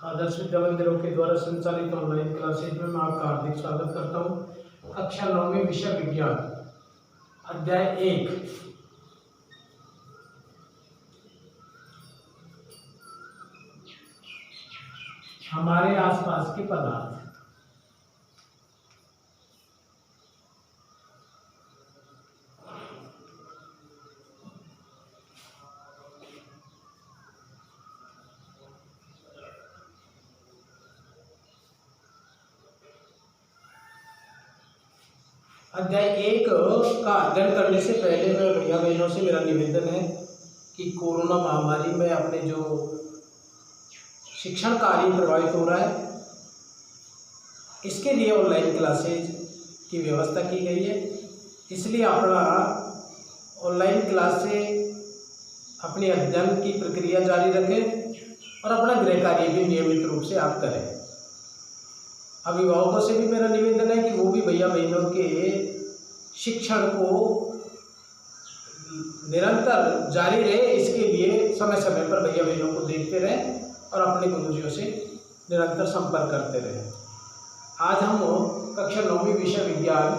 आदर्श विद्या मंदिरों के द्वारा संचालित ऑनलाइन क्लासेज में मैं आपका हार्दिक स्वागत करता हूँ। कक्षा 9वीं विषय विज्ञान अध्याय 1 हमारे आसपास के पदार्थ। अध्याय 1 का अध्ययन करने से पहले मैं भैया बहनों से मेरा निवेदन है कि कोरोना महामारी में अपने जो शिक्षण कार्य प्रभावित हो रहा है, इसके लिए ऑनलाइन क्लासेज की व्यवस्था की गई है। इसलिए अपना ऑनलाइन क्लास से अपने अध्ययन की प्रक्रिया जारी रखें और अपना गृह कार्य भी नियमित रूप से आप करें। अभिभावकों से भी मेरा निवेदन है कि वो भी भैया बहनों के शिक्षण को निरंतर जारी रहे, इसके लिए समय समय पर भैया बहनों को देखते रहें और अपने गुरुजियों से निरंतर संपर्क करते रहें। आज हम कक्षा 9वीं विषय विज्ञान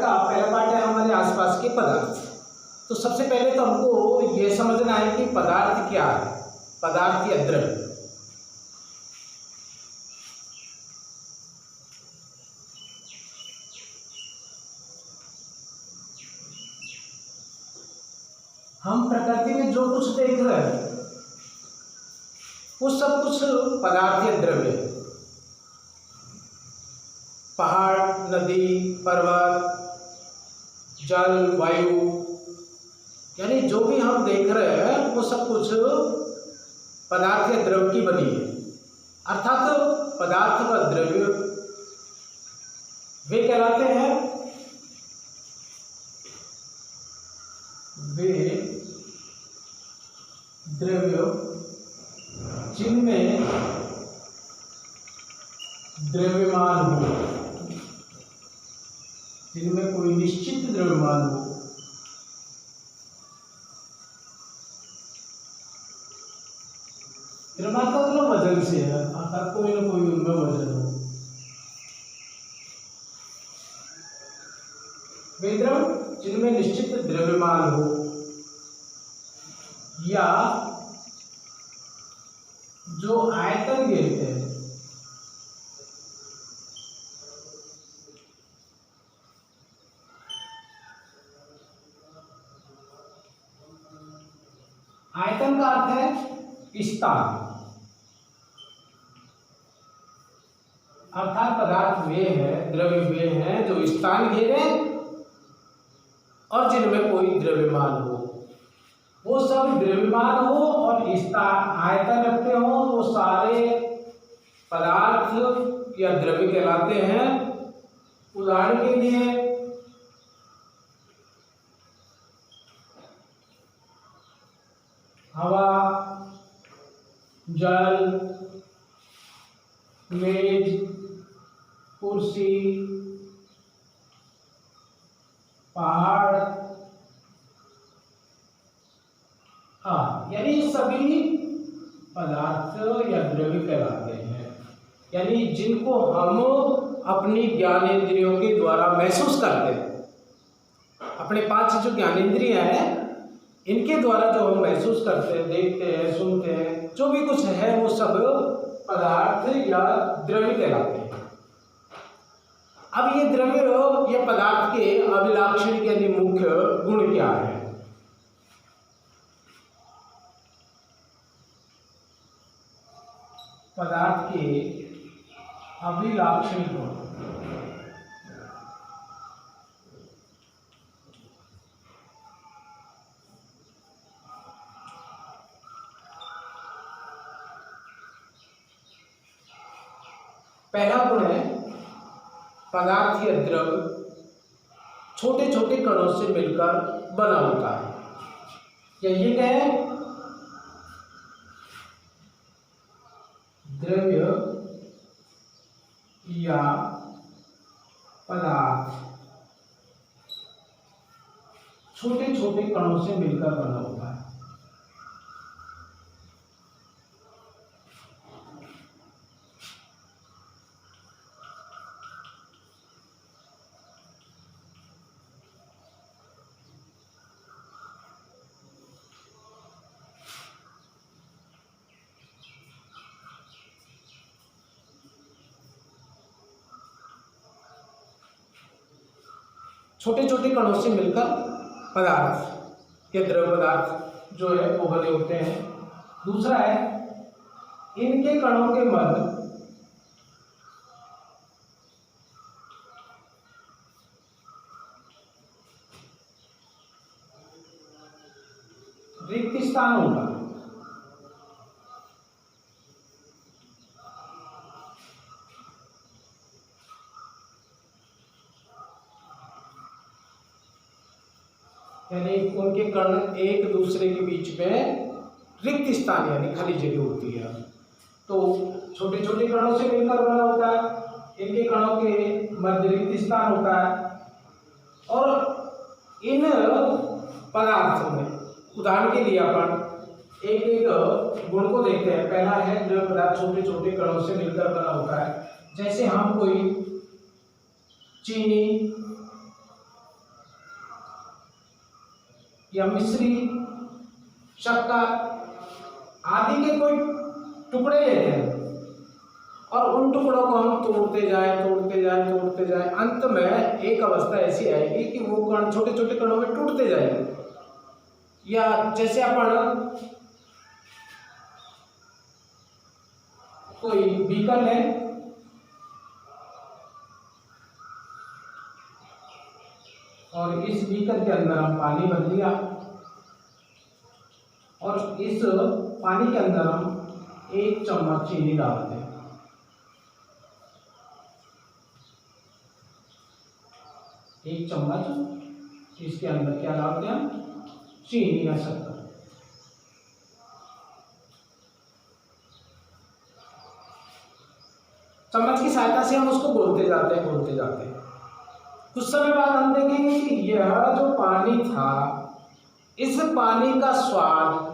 का पहला पाठ है हमारे आसपास के पदार्थ। तो सबसे पहले तो हमको ये समझना है कि पदार्थ क्या है, पदार्थ या द्रव्य। हम प्रकृति में जो कुछ देख रहे हैं वो सब कुछ पदार्थ या द्रव्य। पहाड़, नदी, पर्वत, जल, वायु, यानी जो भी हम देख रहे हैं वो सब कुछ पदार्थ या द्रव्य की बनी है। अर्थात पदार्थ व द्रव्य वे कहलाते हैं, वे द्रव्य जिनमें द्रव्यमान हो, जिनमें कोई निश्चित द्रव्यमान हो। द्रव्यमान का मतलब वजन से है, अर्थात कोई ना कोई उनमें वजन हो। वे द्रव्य जिनमें निश्चित द्रव्यमान हो या जो आयतन घेरते हैं। आयतन का अर्थ है स्थान, अर्थात पदार्थ वे हैं, द्रव्य वे हैं जो स्थान घेरे और जिनमें कोई द्रव्यमान हो। वो सब द्रव्यमान हो और आयतन रखते हो, वो सारे पदार्थ या द्रव्य कहलाते हैं। उदाहरण के लिए हवा, जल, मेज, कुर्सी, पहाड़, यानी सभी पदार्थ या द्रव्य कहलाते हैं, यानी जिनको हम अपनी ज्ञानेंद्रियों के द्वारा महसूस करते हैं। अपने 5 जो ज्ञानेंद्रियां हैं इनके द्वारा जो हम महसूस करते हैं, देखते हैं, सुनते हैं, जो भी कुछ है वो सब पदार्थ या द्रव्य कहलाते हैं। अब ये द्रव्य या पदार्थ के अभिलाक्षणिक यानी मुख्य गुण क्या है? पदार्थ के अभिलाक्षणिक गुण। पहला गुण है पदार्थ या द्रव्य छोटे छोटे कणों से मिलकर बना होता है। या ये क्या है? द्रव्य या पदार्थ छोटे छोटे कणों से मिलकर बना होता है। छोटे छोटे कणों से मिलकर पदार्थ या द्रव पदार्थ जो है वो बने होते हैं। दूसरा है इनके कणों के मध्य रिक्त स्थान होगा। यानी उनके कण एक दूसरे के बीच में रिक्त स्थान यानी खाली जगह होती है। तो छोटे छोटे कणों से मिलकर बना होता है, इनके कणों के मध्य रिक्त स्थान होता है। और इन पदार्थों में उदाहरण के लिए अपन एक एक गुण को देखते हैं। पहला है द्रव पदार्थ छोटे छोटे कणों से मिलकर बना होता है। जैसे हम कोई चीनी या मिश्री, शक्कर आदि के कोई टुकड़े लेते हैं और उन टुकड़ों को हम तोड़ते जाए, अंत में एक अवस्था ऐसी आएगी कि वो कण छोटे छोटे कणों में टूटते जाएंगे। या जैसे अपन कोई बीकर है और इस बीकर के अंदर हम पानी भर लिया और इस पानी के अंदर हम 1 चम्मच चीनी डालते हैं। एक चम्मच इसके अंदर क्या डालते हैं हम? चीनी या शक्कर। चम्मच की सहायता से हम उसको घोलते जाते हैं। कुछ समय बाद हम देखेंगे कि यह जो पानी था, इस पानी का स्वाद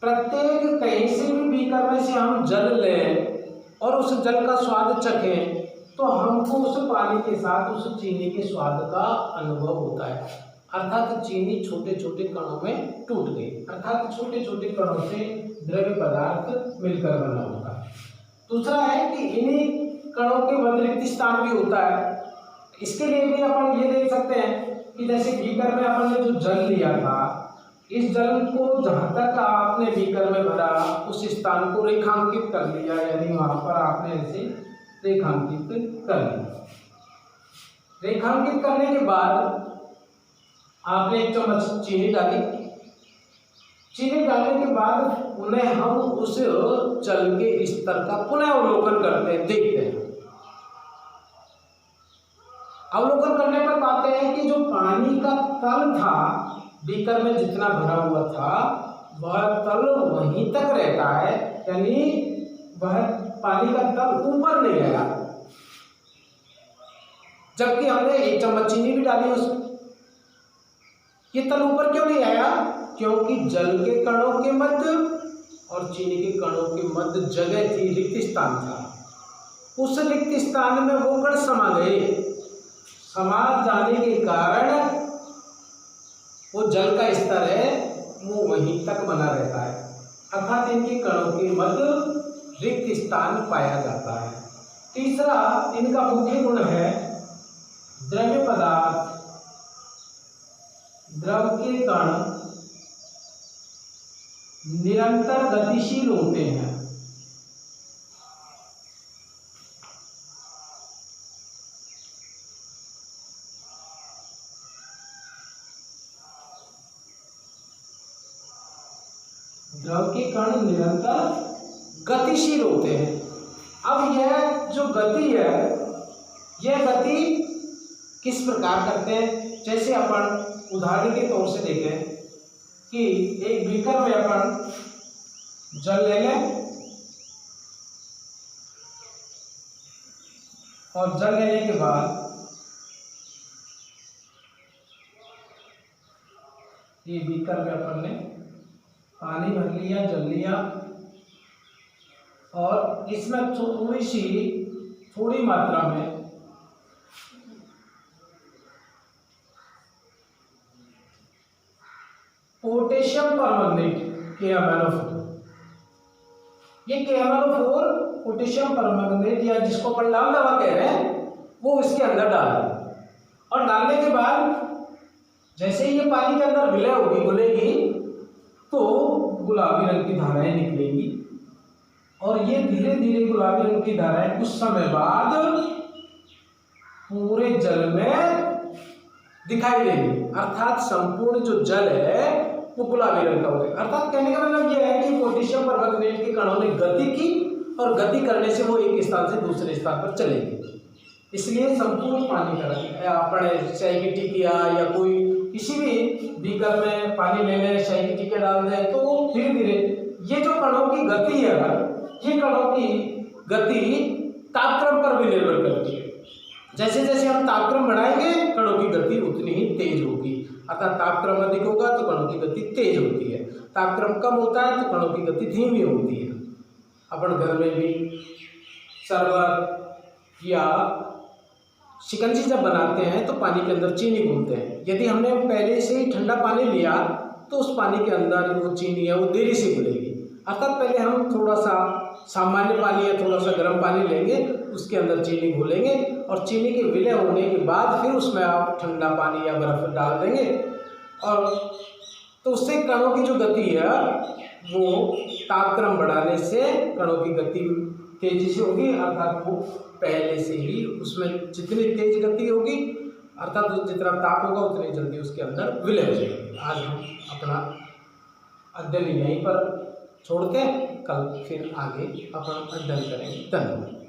प्रत्येक कहीं से भी बीकर में से हम जल लें और उस जल का स्वाद चखें तो हमको उस पानी के साथ उस चीनी के स्वाद का अनुभव होता है। अर्थात चीनी छोटे छोटे कणों में टूट गई, अर्थात छोटे छोटे कणों से द्रव्य पदार्थ मिलकर बना होता है। दूसरा है कि इन्हीं कणों के मध्य रिक्त स्थान भी होता है। इसके लिए भी अपन ये देख सकते हैं कि जैसे बीकर में अपन ने जो जल लिया था, इस जल को जहाँ तक आपने बीकर में भरा उस स्थान को रेखांकित कर लिया, यानी वहाँ पर आपने ऐसे रेखांकित कर लिया। रेखांकित करने के बाद आपने 1 चम्मच चीनी डाली। चीनी डालने के बाद उन्हें हम उस जल के स्तर का पुनः अवलोकन करते हैं, देखते हैं। अवलोकन करने पर पाते हैं कि जो पानी का तल था, बीकर में जितना भरा हुआ था वह तल वहीं तक रहता है, यानी वह पानी का तल ऊपर नहीं गया। जबकि हमने 1 चम्मच चीनी भी डाली उसमें, ये तल ऊपर क्यों नहीं आया? क्योंकि जल के कणों के मध्य और चीनी के कणों के मध्य जगह थी, रिक्त स्थान था। उस रिक्त स्थान में वो कण समा गए। समा जाने के कारण वो जल का स्तर है वो वहीं तक बना रहता है, अर्थात इनके कणों के मध्य रिक्त स्थान पाया जाता है। तीसरा इनका मुख्य गुण है द्रव्य पदार्थ, द्रव के कण निरंतर गतिशील होते हैं। द्रव के कण निरंतर गतिशील होते हैं। अब यह जो गति है, यह गति किस प्रकार करते हैं? जैसे अपन उदाहरण के तौर से देखें कि एक बीकर में अपन जल ले लें और जल लेने के बाद ये बीकर में अपन ने पानी भर लिया, जल लिया और इसमें थोड़ी मात्रा में पोटेशियम परमंगनेट KMnO4, ये KMnO4 पोटेशियम परमंगनेट या जिसको अपन लाल दवा कह रहे हैं वो इसके अंदर डाल दें। और डालने के बाद जैसे ही ये पानी के अंदर विलय होगी, घुलेगी, तो गुलाबी रंग की धाराएं निकलेंगी और ये धीरे धीरे गुलाबी रंग की धाराएं कुछ समय बाद पूरे जल में दिखाई देगी। अर्थात संपूर्ण जो जल है वो गुलाबी रंग का हो गया। अर्थात कहने का मतलब यह है कि पोटेशियम परमंगनेट के कणों ने गति की और गति करने से वो एक स्थान से दूसरे स्थान पर चलेंगे। इसलिए संपूर्ण पानी का रंग, अपने चाय की टिकिया या कोई किसी भी बीकर में पानी ले लें, चाय की टिकिया डाल दें, तो धीरे धीरे ये जो कणों की गति है, ये कणों की गति तापक्रम पर भी निर्भर करती है। जैसे जैसे हम तापक्रम बढ़ाएंगे कणों की गति उतनी ही तेज होगी। अर्थात तापक्रम अधिक होगा तो कणों की गति तेज होती है, तापक्रम कम होता है तो कणों की गति धीमी होती है। अपन घर में भी शरबत या शिकंजी जब बनाते हैं तो पानी के अंदर चीनी घोलते हैं। यदि हमने पहले से ही ठंडा पानी लिया तो उस पानी के अंदर वो चीनी है वो देरी से घुलेगी। अर्थात पहले हम थोड़ा सा सामान्य पानी या थोड़ा सा गर्म पानी लेंगे, उसके अंदर चीनी घोलेंगे और चीनी के विलय होने के बाद फिर उसमें आप ठंडा पानी या बर्फ डाल देंगे, और तो उससे कणों की जो गति है वो तापक्रम बढ़ाने से कणों की गति तेजी से होगी। अर्थात वो पहले से ही उसमें जितनी तेज गति होगी, अर्थात जितना ताप होगा उतनी जल्दी उसके अंदर विलय हो जाएगी। आज हम अपना अध्ययन यहीं पर छोड़ते हैं, कल फिर आगे अपन अध्ययन करेंगे। धन्यवाद।